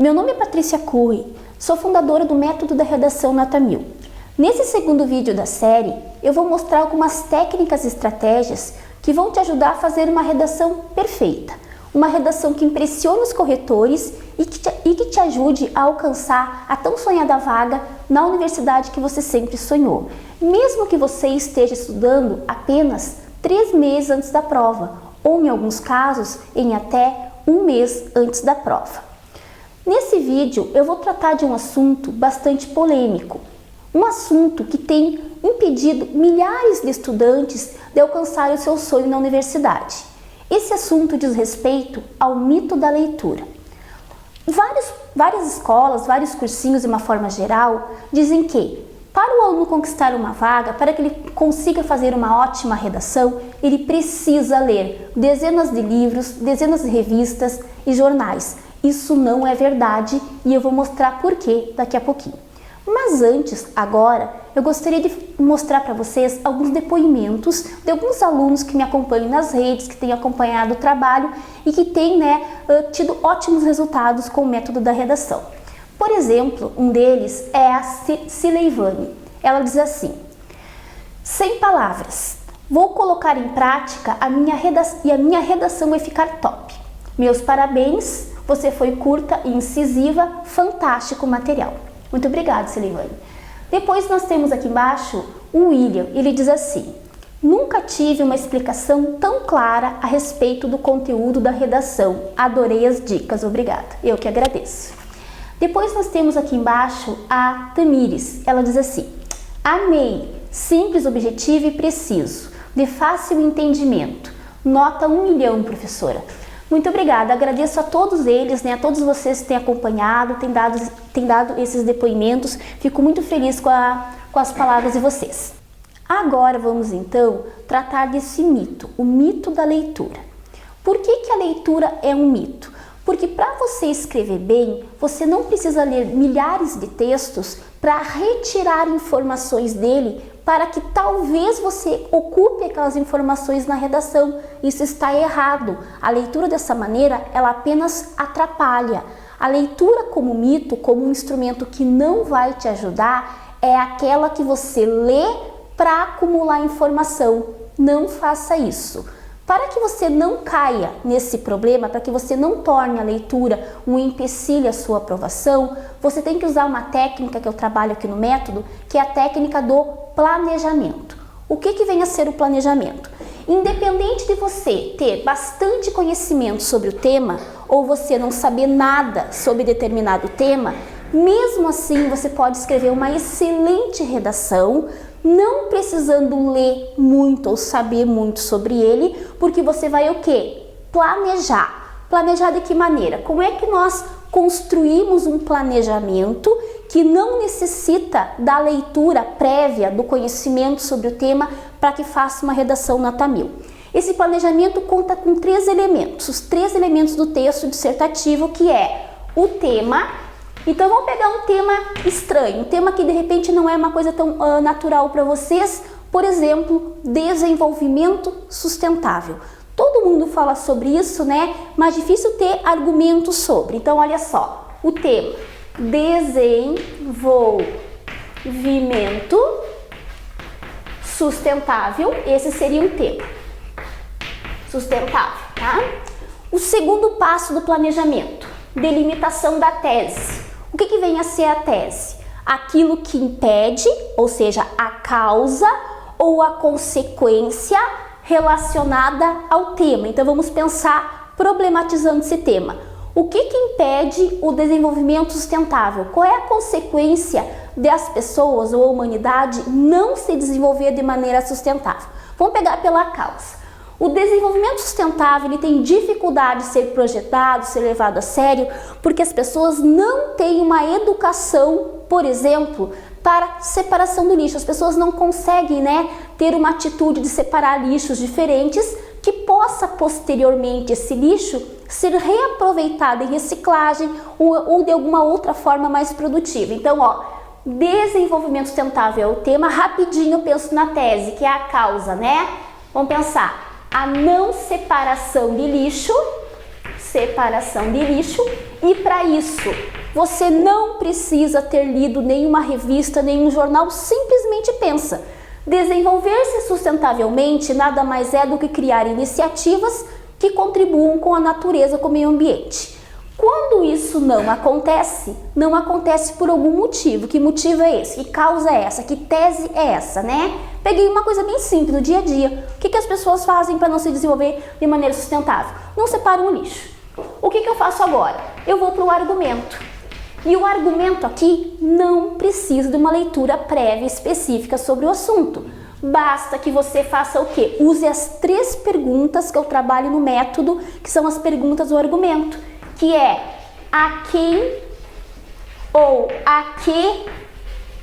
Meu nome é Patrícia Curri, sou fundadora do Método da Redação Nota 1000. Nesse segundo vídeo da série, eu vou mostrar algumas técnicas e estratégias que vão te ajudar a fazer uma redação perfeita. Uma redação que impressione os corretores e que te ajude a alcançar a tão sonhada vaga na universidade que você sempre sonhou. Mesmo que você esteja estudando apenas 3 meses antes da prova, ou em alguns casos, em até 1 mês antes da prova. Nesse vídeo eu vou tratar de um assunto bastante polêmico, um assunto que tem impedido milhares de estudantes de alcançar o seu sonho na universidade. Esse assunto diz respeito ao mito da leitura. Várias escolas, vários cursinhos de uma forma geral, dizem que para o aluno conquistar uma vaga, para que ele consiga fazer uma ótima redação, ele precisa ler dezenas de livros, dezenas de revistas e jornais. Isso não é verdade e eu vou mostrar por quê daqui a pouquinho. Mas antes, agora, eu gostaria de mostrar para vocês alguns depoimentos de alguns alunos que me acompanham nas redes, que têm acompanhado o trabalho e que têm tido ótimos resultados com o método da redação. Por exemplo, um deles é a Sileivane. Ela diz assim: sem palavras, vou colocar em prática a minha redação vai ficar top. Meus parabéns. Você foi curta e incisiva, fantástico material. Muito obrigada, Sileivane. Depois nós temos aqui embaixo o William. Ele diz assim: nunca tive uma explicação tão clara a respeito do conteúdo da redação. Adorei as dicas, obrigada. Eu que agradeço. Depois nós temos aqui embaixo a Tamires. Ela diz assim: amei, simples, objetivo e preciso, de fácil entendimento. Nota 1 milhão, professora. Muito obrigada, agradeço a todos eles, a todos vocês que têm acompanhado, têm dado esses depoimentos, fico muito feliz com as palavras de vocês. Agora vamos então tratar desse mito, o mito da leitura. Por que a leitura é um mito? Porque para você escrever bem, você não precisa ler milhares de textos para retirar informações dele, para que talvez você ocupe aquelas informações na redação. Isso está errado. A leitura dessa maneira, ela apenas atrapalha. A leitura como mito, como um instrumento que não vai te ajudar, é aquela que você lê para acumular informação. Não faça isso. Para que você não caia nesse problema, para que você não torne a leitura um empecilho à sua aprovação, você tem que usar uma técnica que eu trabalho aqui no método, que é a técnica do planejamento. O que vem a ser o planejamento? Independente de você ter bastante conhecimento sobre o tema, ou você não saber nada sobre determinado tema, mesmo assim você pode escrever uma excelente redação, não precisando ler muito ou saber muito sobre ele, porque você vai o quê? Planejar. Planejar de que maneira? Como é que nós construímos um planejamento que não necessita da leitura prévia, do conhecimento sobre o tema, para que faça uma redação nota 1000? Esse planejamento conta com 3 elementos, os 3 elementos do texto dissertativo, que é o tema. Então vamos pegar um tema estranho, um tema que de repente não é uma coisa tão natural para vocês, por exemplo, desenvolvimento sustentável. Todo mundo fala sobre isso, mas difícil ter argumentos sobre. Então olha só, o tema desenvolvimento sustentável, esse seria um tema sustentável, tá? O segundo passo do planejamento, delimitação da tese. O que vem a ser a tese? Aquilo que impede, ou seja, a causa ou a consequência relacionada ao tema. Então vamos pensar problematizando esse tema. O que impede o desenvolvimento sustentável? Qual é a consequência das pessoas ou a humanidade não se desenvolver de maneira sustentável? Vamos pegar pela causa. O desenvolvimento sustentável ele tem dificuldade de ser projetado, ser levado a sério, porque as pessoas não têm uma educação, por exemplo, para separação do lixo. As pessoas não conseguem ter uma atitude de separar lixos diferentes que possa posteriormente esse lixo ser reaproveitado em reciclagem ou de alguma outra forma mais produtiva. Então, desenvolvimento sustentável é o tema. Rapidinho eu penso na tese, que é a causa, Vamos pensar, a não separação de lixo E para isso, você não precisa ter lido nenhuma revista, nenhum jornal, simplesmente pensa. Desenvolver-se sustentavelmente nada mais é do que criar iniciativas que contribuam com a natureza, com o meio ambiente. Quando isso não acontece por algum motivo. Que motivo é esse? Que causa é essa? Que tese é essa, né? Peguei uma coisa bem simples do dia a dia. O que as pessoas fazem para não se desenvolver de maneira sustentável? Não separam o lixo. O que eu faço agora? Eu vou para o argumento. E o argumento aqui não precisa de uma leitura prévia específica sobre o assunto. Basta que você faça o quê? Use as 3 perguntas que eu trabalho no método, que são as perguntas do argumento, que é a quem ou a que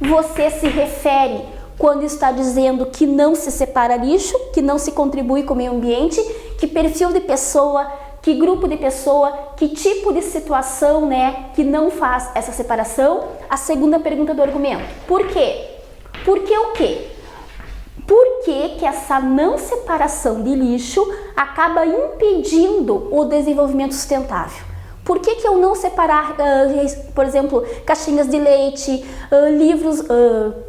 você se refere quando está dizendo que não se separa lixo, que não se contribui com o meio ambiente, que perfil de pessoa, que grupo de pessoa, que tipo de situação, né, que não faz essa separação. A segunda pergunta do argumento. Por quê? Por que o quê? Por que essa não separação de lixo acaba impedindo o desenvolvimento sustentável? Por que eu não separar, por exemplo, caixinhas de leite,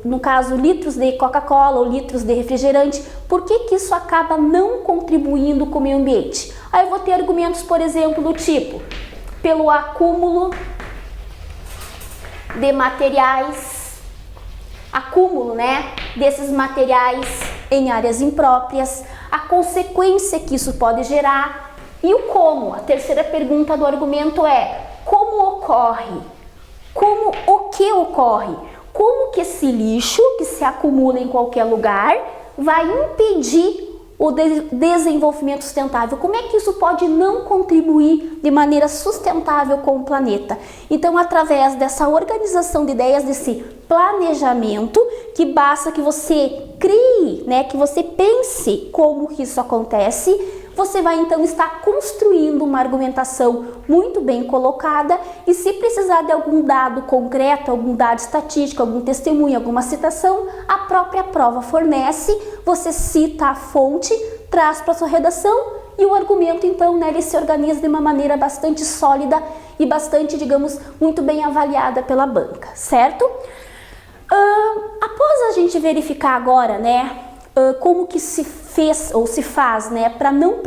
no caso, litros de Coca-Cola ou litros de refrigerante? Por que isso acaba não contribuindo com o meio ambiente? Aí eu vou ter argumentos, por exemplo, do tipo, pelo acúmulo de materiais, desses materiais em áreas impróprias, a consequência que isso pode gerar. E o como? A terceira pergunta do argumento é: como ocorre? O que ocorre? Como que esse lixo que se acumula em qualquer lugar vai impedir o desenvolvimento sustentável? Como é que isso pode não contribuir de maneira sustentável com o planeta? Então, através dessa organização de ideias, desse planejamento, que basta que você crie, né, que você pense como que isso acontece, você vai então estar construindo uma argumentação muito bem colocada, e se precisar de algum dado concreto, algum dado estatístico, algum testemunho, alguma citação, a própria prova fornece, você cita a fonte, traz para sua redação, e o argumento então, né, ele se organiza de uma maneira bastante sólida e bastante, digamos, muito bem avaliada pela banca, certo? Após a gente verificar agora, né, como que se fez ou se faz, né, para não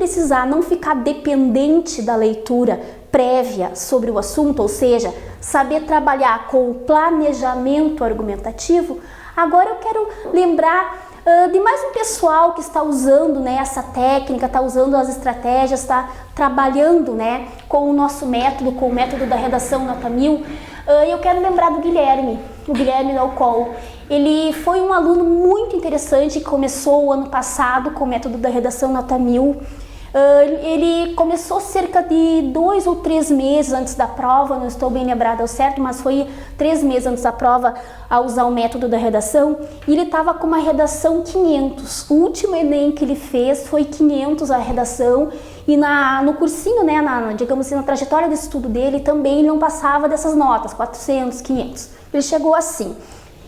ficar dependente da leitura prévia sobre o assunto, ou seja, saber trabalhar com o planejamento argumentativo, agora eu quero lembrar de mais um pessoal que está usando, né, essa técnica, está usando as estratégias, está trabalhando, né, com o nosso método, com o método da redação nota 1000. Eu quero lembrar do Guilherme, o Guilherme Dalcol. Ele foi um aluno muito interessante que começou o ano passado com o método da redação nota 1000. Ele começou cerca de 2 ou 3 meses antes da prova, não estou bem lembrada ao certo, mas foi 3 meses antes da prova a usar o método da redação, e ele estava com uma redação 500. O último Enem que ele fez foi 500 a redação, e no cursinho, né, digamos assim, na trajetória de estudo dele também ele não passava dessas notas, 400, 500. Ele chegou assim.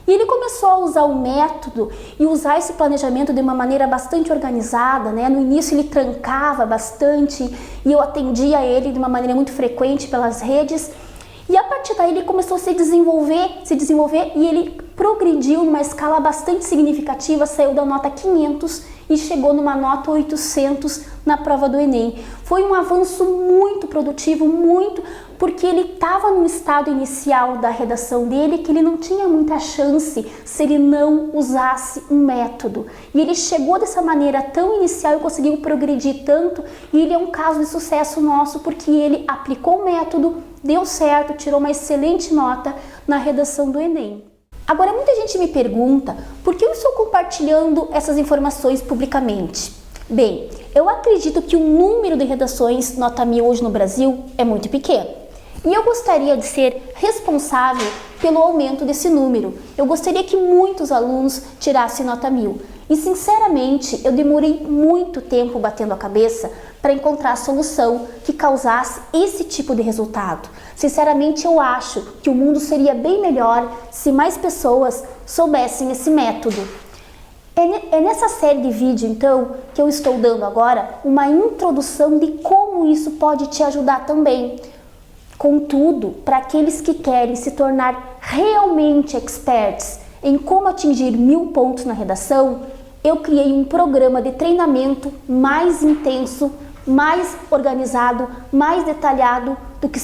E ele começou a usar o método e usar esse planejamento de uma maneira bastante organizada, né? No início ele trancava bastante e eu atendia ele de uma maneira muito frequente pelas redes. E a partir daí ele começou a se desenvolver e ele progrediu numa escala bastante significativa, saiu da nota 500 e chegou numa nota 800 na prova do Enem. Foi um avanço muito produtivo, porque ele estava no estado inicial da redação dele que ele não tinha muita chance se ele não usasse um método. E ele chegou dessa maneira tão inicial e conseguiu progredir tanto, e ele é um caso de sucesso nosso porque ele aplicou o método, deu certo, tirou uma excelente nota na redação do Enem. Agora, muita gente me pergunta por que eu estou compartilhando essas informações publicamente. Bem, eu acredito que o número de redações nota 1000 hoje no Brasil é muito pequeno. E eu gostaria de ser responsável pelo aumento desse número. Eu gostaria que muitos alunos tirassem nota 1000. E sinceramente, eu demorei muito tempo batendo a cabeça para encontrar a solução que causasse esse tipo de resultado. Sinceramente, eu acho que o mundo seria bem melhor se mais pessoas soubessem esse método. É nessa série de vídeo, então, que eu estou dando agora uma introdução de como isso pode te ajudar também. Contudo, para aqueles que querem se tornar realmente experts em como atingir 1000 pontos na redação, eu criei um programa de treinamento mais intenso, mais organizado, mais detalhado do que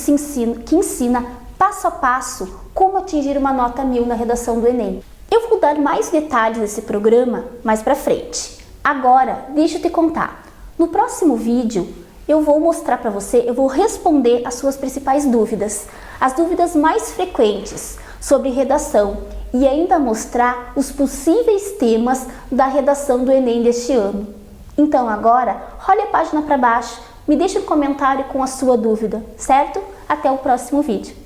ensina passo a passo como atingir uma nota 1000 na redação do Enem. Eu vou dar mais detalhes desse programa mais para frente. Agora, deixa eu te contar. No próximo vídeo, eu vou mostrar para você, eu vou responder as suas principais dúvidas, as dúvidas mais frequentes sobre redação e ainda mostrar os possíveis temas da redação do Enem deste ano. Então agora, role a página para baixo, me deixe um comentário com a sua dúvida, certo? Até o próximo vídeo.